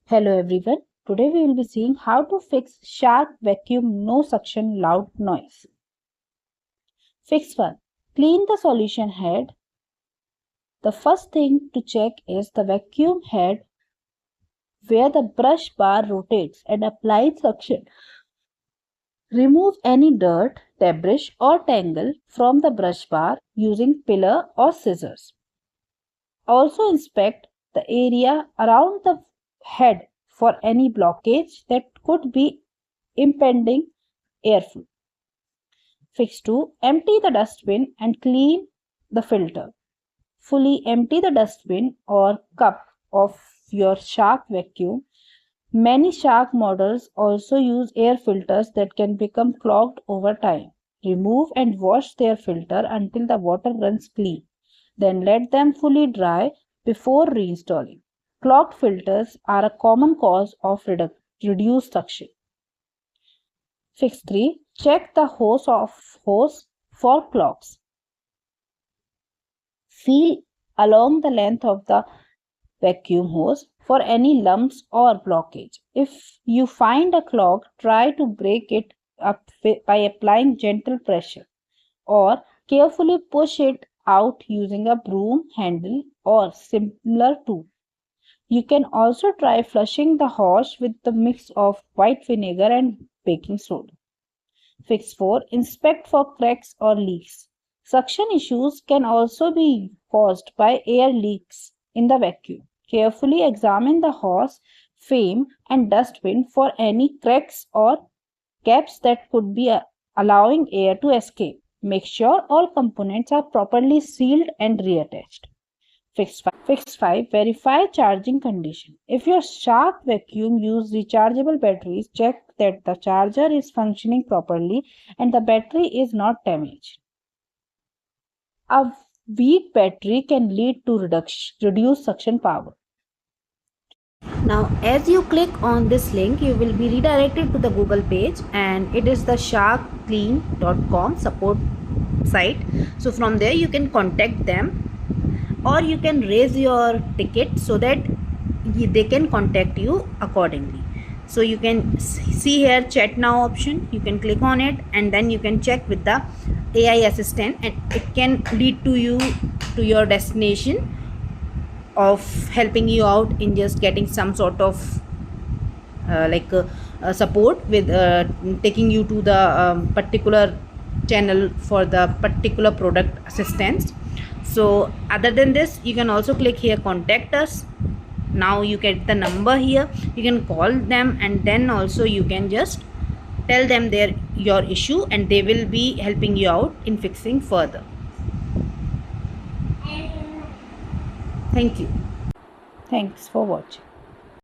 Hello everyone. Today we will be seeing how to fix sharp vacuum no suction loud noise. Fix 1. Clean the solution head. The first thing to check is the vacuum head where the brush bar rotates and applies suction. Remove any dirt, debris or tangle from the brush bar using pillar or scissors. Also inspect the area around the head for any blockage that could be impeding airflow. Fix 2. Empty the dustbin and clean the filter. Fully empty the dustbin or cup of your Shark vacuum. Many Shark models also use air filters that can become clogged over time. Remove and wash their filter until the water runs clean. Then let them fully dry before reinstalling. Clogged filters are a common cause of reduced suction. Fix 3. Check the hose for clogs. Feel along the length of the vacuum hose for any lumps or blockage. If you find a clog, try to break it up by applying gentle pressure or carefully push it out using a broom handle or similar tool. You can also try flushing the hose with the mix of white vinegar and baking soda. Fix 4. Inspect for cracks or leaks. Suction issues can also be caused by air leaks in the vacuum. Carefully examine the hose, frame and dustbin for any cracks or gaps that could be allowing air to escape. Make sure all components are properly sealed and reattached. Fix 5. Verify charging condition. If your Shark vacuum uses rechargeable batteries, check that the charger is functioning properly and the battery is not damaged. A weak battery can lead to reduced suction power. Now as you click on this link, you will be redirected to the Google page, and it is the sharkclean.com support site. So from there you can contact them, or you can raise your ticket so that they can contact you accordingly. So you can see here chat now option. You can click on it and then you can check with the AI assistant, and it can lead to you to your destination of helping you out in just getting some sort of support with taking you to the particular channel for the particular product assistance. So other than this, you can also click here contact us. Now you get the number here, you can call them, and then also you can just tell them your issue and they will be helping you out in fixing further. Thank you. Thanks for watching.